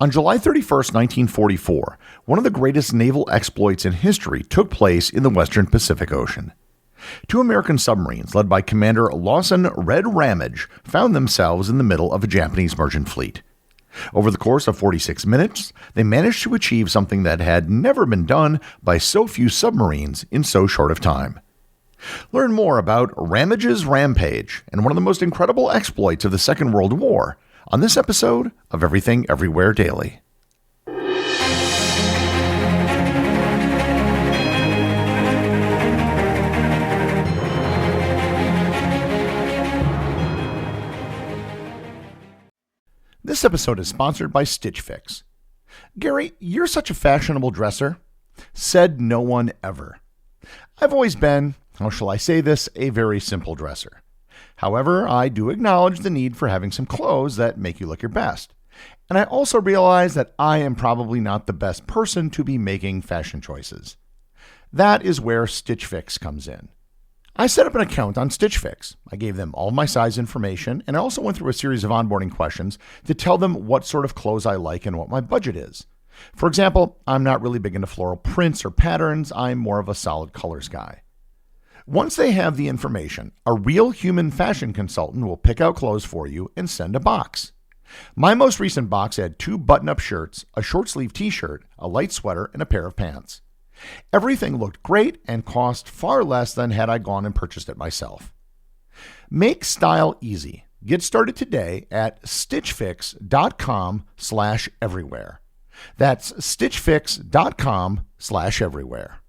On July 31st, 1944, one of the greatest naval exploits in history took place in the Western Pacific Ocean. Two American submarines, led by Commander Lawson Red Ramage, found themselves in the middle of a Japanese merchant fleet. Over the course of 46 minutes, they managed to achieve something that had never been done by so few submarines in so short of time. Learn more about Ramage's Rampage and one of the most incredible exploits of the Second World War on this episode of Everything Everywhere Daily. This episode is sponsored by Stitch Fix. Gary, you're such a fashionable dresser. Said no one ever. I've always been, how shall I say this, a very simple dresser. However, I do acknowledge the need for having some clothes that make you look your best. And I also realize that I am probably not the best person to be making fashion choices. That is where Stitch Fix comes in. I set up an account on Stitch Fix. I gave them all of my size information, and I also went through a series of onboarding questions to tell them what sort of clothes I like and what my budget is. For example, I'm not really big into floral prints or patterns. I'm more of a solid colors guy. Once they have the information, a real human fashion consultant will pick out clothes for you and send a box. My most recent box had 2 button-up shirts, a short-sleeve t-shirt, a light sweater, and a pair of pants. Everything looked great and cost far less than had I gone and purchased it myself. Make style easy. Get started today at stitchfix.com/everywhere. That's stitchfix.com/everywhere.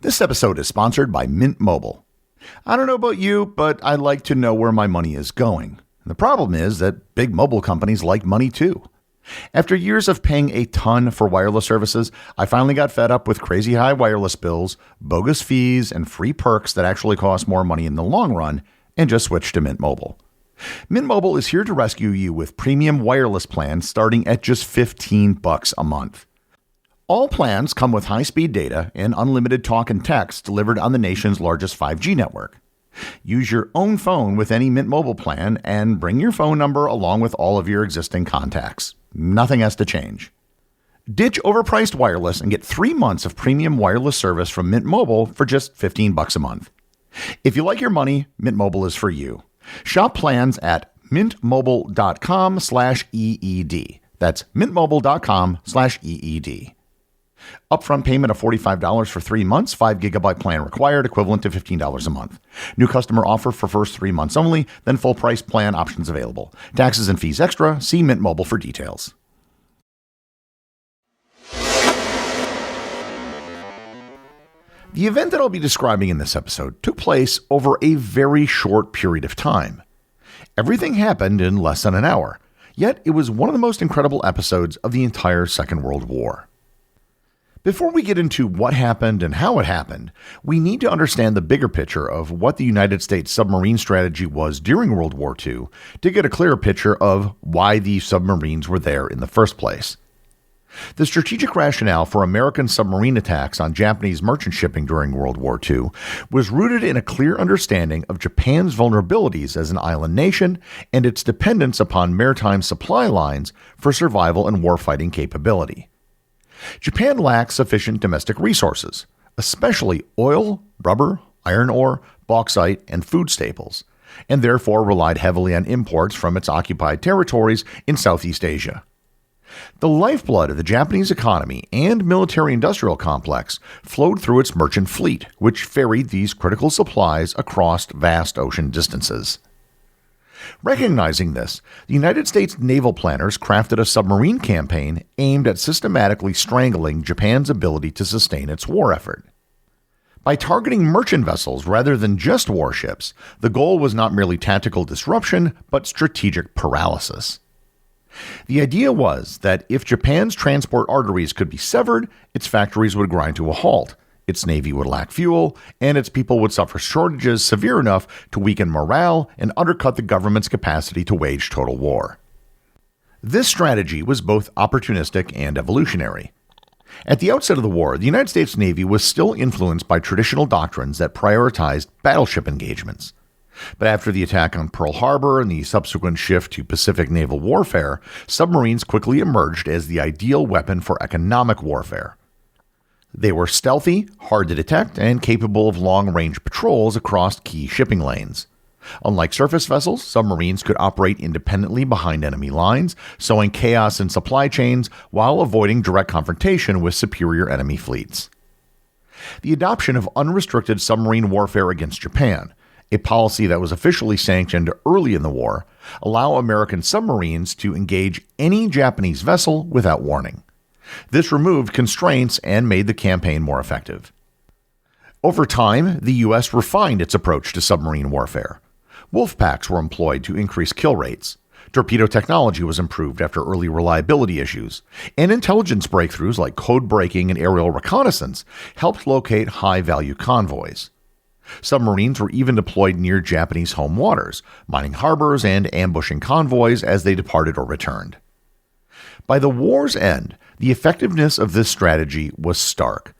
This episode is sponsored by Mint Mobile. I don't know about you, but I like to know where my money is going. The problem is that big mobile companies like money too. After years of paying a ton for wireless services, I finally got fed up with crazy high wireless bills, bogus fees, and free perks that actually cost more money in the long run, and just switched to Mint Mobile. Mint Mobile is here to rescue you with premium wireless plans starting at just $15 a month. All plans come with high-speed data and unlimited talk and text delivered on the nation's largest 5G network. Use your own phone with any Mint Mobile plan and bring your phone number along with all of your existing contacts. Nothing has to change. Ditch overpriced wireless and get 3 months of premium wireless service from Mint Mobile for just $15 a month. If you like your money, Mint Mobile is for you. Shop plans at mintmobile.com/EED. That's mintmobile.com/EED. Upfront payment of $45 for 3 months, 5 GB plan required, equivalent to $15 a month. New customer offer for first 3 months only, then full price plan options available. Taxes and fees extra. See Mint Mobile for details. The event that I'll be describing in this episode took place over a very short period of time. Everything happened in less than an hour, yet it was one of the most incredible episodes of the entire Second World War. Before we get into what happened and how it happened, we need to understand the bigger picture of what the United States submarine strategy was during World War II to get a clearer picture of why these submarines were there in the first place. The strategic rationale for American submarine attacks on Japanese merchant shipping during World War II was rooted in a clear understanding of Japan's vulnerabilities as an island nation and its dependence upon maritime supply lines for survival and warfighting capability. Japan lacked sufficient domestic resources, especially oil, rubber, iron ore, bauxite, and food staples, and therefore relied heavily on imports from its occupied territories in Southeast Asia. The lifeblood of the Japanese economy and military-industrial complex flowed through its merchant fleet, which ferried these critical supplies across vast ocean distances. Recognizing this, the United States naval planners crafted a submarine campaign aimed at systematically strangling Japan's ability to sustain its war effort. By targeting merchant vessels rather than just warships, the goal was not merely tactical disruption, but strategic paralysis. The idea was that if Japan's transport arteries could be severed, its factories would grind to a halt, its navy would lack fuel, and its people would suffer shortages severe enough to weaken morale and undercut the government's capacity to wage total war. This strategy was both opportunistic and evolutionary. At the outset of the war, the United States Navy was still influenced by traditional doctrines that prioritized battleship engagements. But after the attack on Pearl Harbor and the subsequent shift to Pacific naval warfare, submarines quickly emerged as the ideal weapon for economic warfare. They were stealthy, hard to detect, and capable of long-range patrols across key shipping lanes. Unlike surface vessels, submarines could operate independently behind enemy lines, sowing chaos in supply chains while avoiding direct confrontation with superior enemy fleets. The adoption of unrestricted submarine warfare against Japan, a policy that was officially sanctioned early in the war, allowed American submarines to engage any Japanese vessel without warning. This removed constraints and made the campaign more effective. Over time, the U.S. refined its approach to submarine warfare. Wolf packs were employed to increase kill rates. Torpedo technology was improved after early reliability issues, and intelligence breakthroughs like code breaking and aerial reconnaissance helped locate high-value convoys. Submarines were even deployed near Japanese home waters, mining harbors and ambushing convoys as they departed or returned. By the war's end, the effectiveness of this strategy was stark.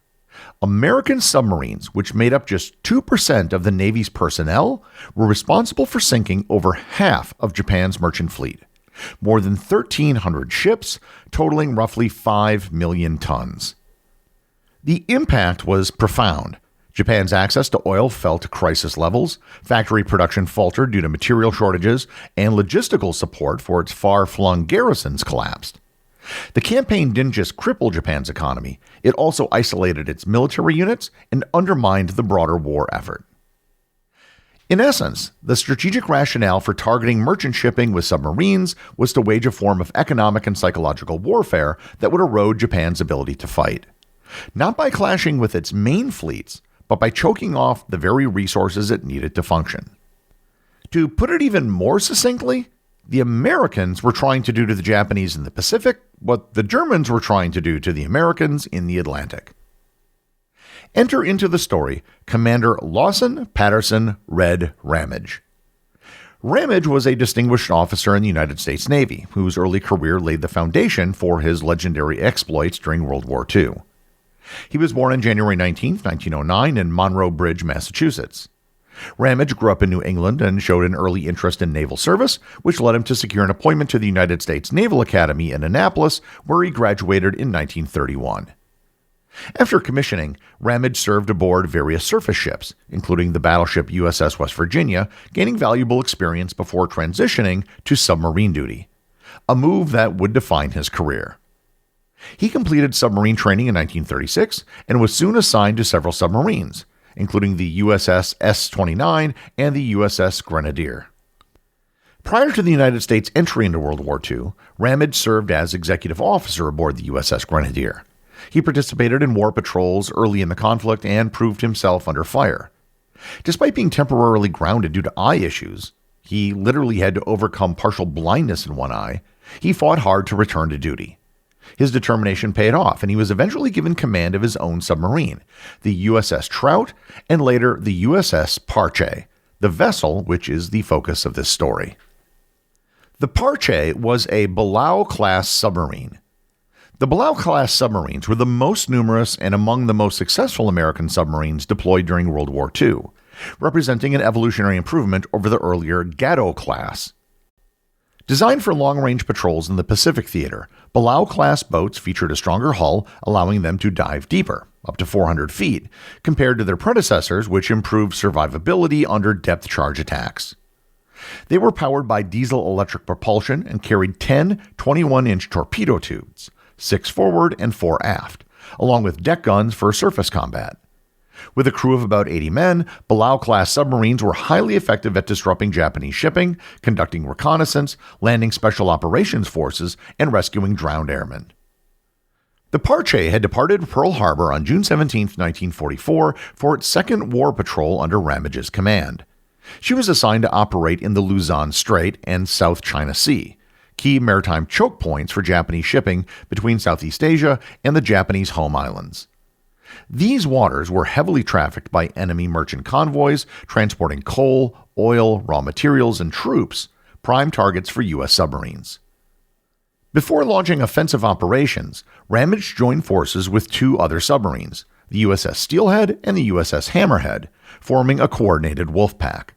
American submarines, which made up just 2% of the Navy's personnel, were responsible for sinking over half of Japan's merchant fleet, more than 1,300 ships, totaling roughly 5 million tons. The impact was profound. Japan's access to oil fell to crisis levels, factory production faltered due to material shortages, and logistical support for its far-flung garrisons collapsed. The campaign didn't just cripple Japan's economy, it also isolated its military units and undermined the broader war effort. In essence, the strategic rationale for targeting merchant shipping with submarines was to wage a form of economic and psychological warfare that would erode Japan's ability to fight. Not by clashing with its main fleets, but by choking off the very resources it needed to function. To put it even more succinctly, the Americans were trying to do to the Japanese in the Pacific what the Germans were trying to do to the Americans in the Atlantic. Enter into the story Commander Lawson Patterson Red Ramage. Ramage was a distinguished officer in the United States Navy, whose early career laid the foundation for his legendary exploits during World War II. He was born on January 19, 1909 in Monroe Bridge, Massachusetts. Ramage grew up in New England and showed an early interest in naval service, which led him to secure an appointment to the United States Naval Academy in Annapolis, where he graduated in 1931. After commissioning, Ramage served aboard various surface ships, including the battleship USS West Virginia, gaining valuable experience before transitioning to submarine duty, a move that would define his career. He completed submarine training in 1936 and was soon assigned to several submarines, including the USS S-29 and the USS Grenadier. Prior to the United States' entry into World War II, Ramage served as executive officer aboard the USS Grenadier. He participated in war patrols early in the conflict and proved himself under fire. Despite being temporarily grounded due to eye issues, he literally had to overcome partial blindness in one eye, he fought hard to return to duty. His determination paid off, and he was eventually given command of his own submarine, the USS Trout, and later the USS Parche, the vessel which is the focus of this story. The Parche was a Balao-class submarine. The Balao-class submarines were the most numerous and among the most successful American submarines deployed during World War II, representing an evolutionary improvement over the earlier Gatto class. Designed for long-range patrols in the Pacific theater, Balao-class boats featured a stronger hull, allowing them to dive deeper, up to 400 feet, compared to their predecessors, which improved survivability under depth charge attacks. They were powered by diesel-electric propulsion and carried 10 21-inch torpedo tubes, 6 forward and 4 aft, along with deck guns for surface combat. With a crew of about 80 men, Balao-class submarines were highly effective at disrupting Japanese shipping, conducting reconnaissance, landing special operations forces, and rescuing drowned airmen. The Parche had departed Pearl Harbor on June 17, 1944, for its second war patrol under Ramage's command. She was assigned to operate in the Luzon Strait and South China Sea, key maritime choke points for Japanese shipping between Southeast Asia and the Japanese home islands. These waters were heavily trafficked by enemy merchant convoys transporting coal, oil, raw materials, and troops, prime targets for U.S. submarines. Before launching offensive operations, Ramage joined forces with 2 other submarines, the USS Steelhead and the USS Hammerhead, forming a coordinated wolf pack.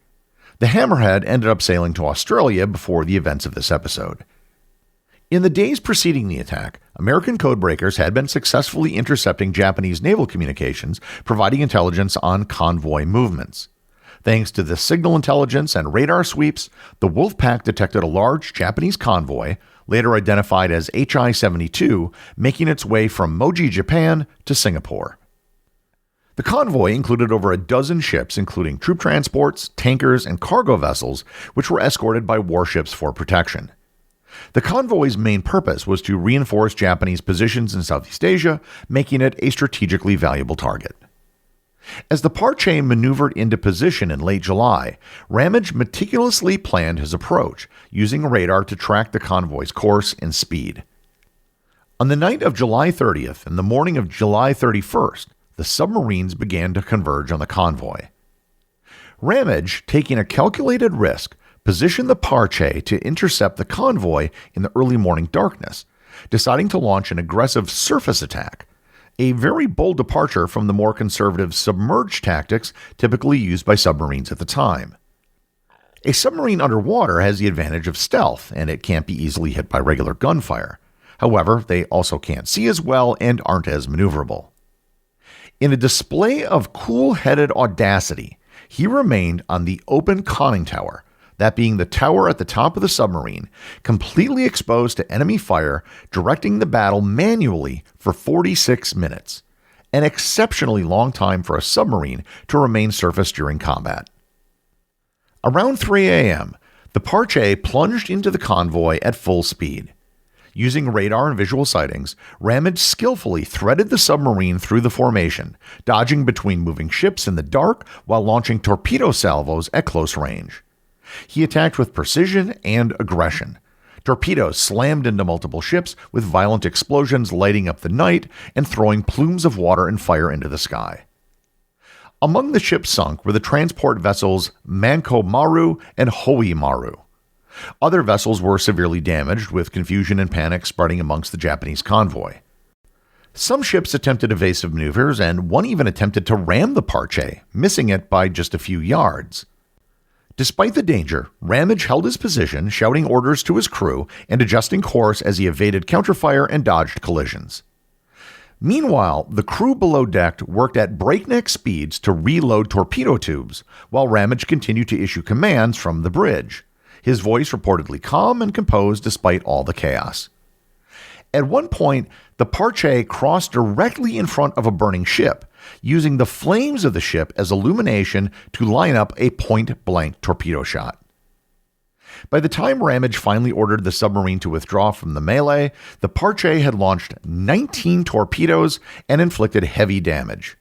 The Hammerhead ended up sailing to Australia before the events of this episode. In the days preceding the attack, American codebreakers had been successfully intercepting Japanese naval communications, providing intelligence on convoy movements. Thanks to the signal intelligence and radar sweeps, the Wolfpack detected a large Japanese convoy, later identified as HI-72, making its way from Moji, Japan to Singapore. The convoy included over a dozen ships, including troop transports, tankers, and cargo vessels, which were escorted by warships for protection. The convoy's main purpose was to reinforce Japanese positions in Southeast Asia, making it a strategically valuable target. As the Parche maneuvered into position in late July, Ramage meticulously planned his approach, using radar to track the convoy's course and speed. On the night of July 30th and the morning of July 31st, the submarines began to converge on the convoy. Ramage, taking a calculated risk, positioned the Parche to intercept the convoy in the early morning darkness, deciding to launch an aggressive surface attack, a very bold departure from the more conservative submerged tactics typically used by submarines at the time. A submarine underwater has the advantage of stealth, and it can't be easily hit by regular gunfire. However, they also can't see as well and aren't as maneuverable. In a display of cool-headed audacity, he remained on the open conning tower, that being the tower at the top of the submarine, completely exposed to enemy fire, directing the battle manually for 46 minutes, an exceptionally long time for a submarine to remain surface during combat. Around 3 a.m., the Parche plunged into the convoy at full speed. Using radar and visual sightings, Ramage skillfully threaded the submarine through the formation, dodging between moving ships in the dark while launching torpedo salvos at close range. He attacked with precision and aggression. Torpedoes slammed into multiple ships, with violent explosions lighting up the night and throwing plumes of water and fire into the sky. Among the ships sunk were the transport vessels Manko Maru and Hoi Maru. Other vessels were severely damaged, with confusion and panic spreading amongst the Japanese convoy. Some ships attempted evasive maneuvers, and one even attempted to ram the Parche, missing it by just a few yards. Despite the danger, Ramage held his position, shouting orders to his crew and adjusting course as he evaded counterfire and dodged collisions. Meanwhile, the crew below deck worked at breakneck speeds to reload torpedo tubes, while Ramage continued to issue commands from the bridge, his voice reportedly calm and composed despite all the chaos. At one point, the Parche crossed directly in front of a burning ship, using the flames of the ship as illumination to line up a point-blank torpedo shot. By the time Ramage finally ordered the submarine to withdraw from the melee, the Parche had launched 19 torpedoes and inflicted heavy damage.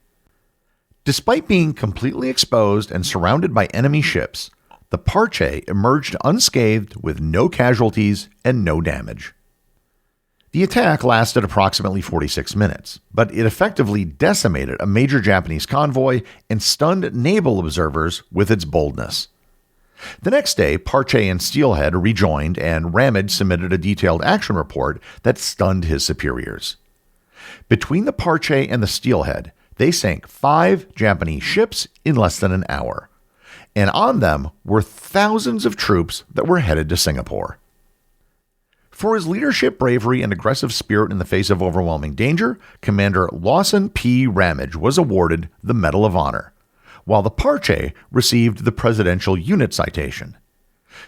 Despite being completely exposed and surrounded by enemy ships, the Parche emerged unscathed with no casualties and no damage. The attack lasted approximately 46 minutes, but it effectively decimated a major Japanese convoy and stunned naval observers with its boldness. The next day, Parche and Steelhead rejoined, and Ramage submitted a detailed action report that stunned his superiors. Between the Parche and the Steelhead, they sank 5 Japanese ships in less than an hour, and on them were thousands of troops that were headed to Singapore. For his leadership, bravery, and aggressive spirit in the face of overwhelming danger, Commander Lawson P. Ramage was awarded the Medal of Honor, while the Parche received the Presidential Unit Citation.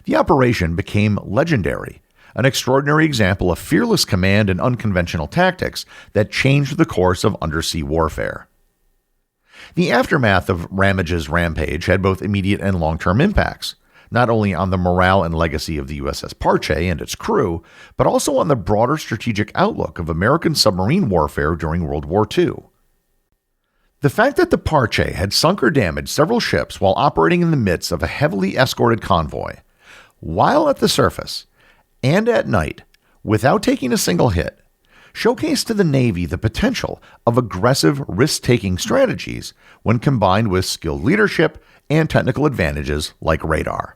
The operation became legendary, an extraordinary example of fearless command and unconventional tactics that changed the course of undersea warfare. The aftermath of Ramage's Rampage had both immediate and long-term impacts, not only on the morale and legacy of the USS Parche and its crew, but also on the broader strategic outlook of American submarine warfare during World War II. The fact that the Parche had sunk or damaged several ships while operating in the midst of a heavily escorted convoy, while at the surface, and at night, without taking a single hit, showcased to the Navy the potential of aggressive risk-taking strategies when combined with skilled leadership and technical advantages like radar.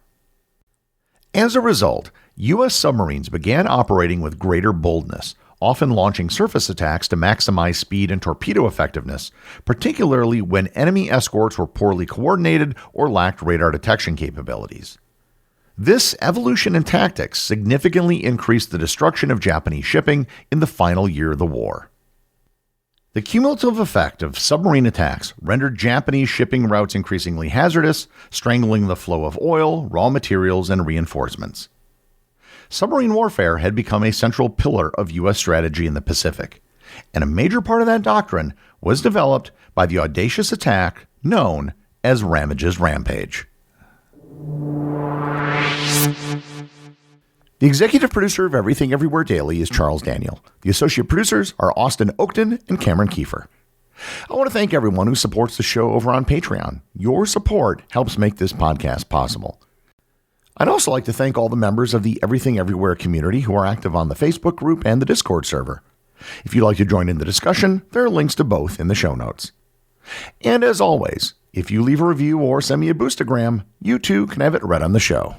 As a result, U.S. submarines began operating with greater boldness, often launching surface attacks to maximize speed and torpedo effectiveness, particularly when enemy escorts were poorly coordinated or lacked radar detection capabilities. This evolution in tactics significantly increased the destruction of Japanese shipping in the final year of the war. The cumulative effect of submarine attacks rendered Japanese shipping routes increasingly hazardous, strangling the flow of oil, raw materials, and reinforcements. Submarine warfare had become a central pillar of U.S. strategy in the Pacific, and a major part of that doctrine was developed by the audacious attack known as Ramage's Rampage. The executive producer of Everything Everywhere Daily is Charles Daniel. The associate producers are Austin Oakton and Cameron Kiefer. I want to thank everyone who supports the show over on Patreon. Your support helps make this podcast possible. I'd also like to thank all the members of the Everything Everywhere community who are active on the Facebook group and the Discord server. If you'd like to join in the discussion, there are links to both in the show notes. And as always, if you leave a review or send me a boostagram, you too can have it read on the show.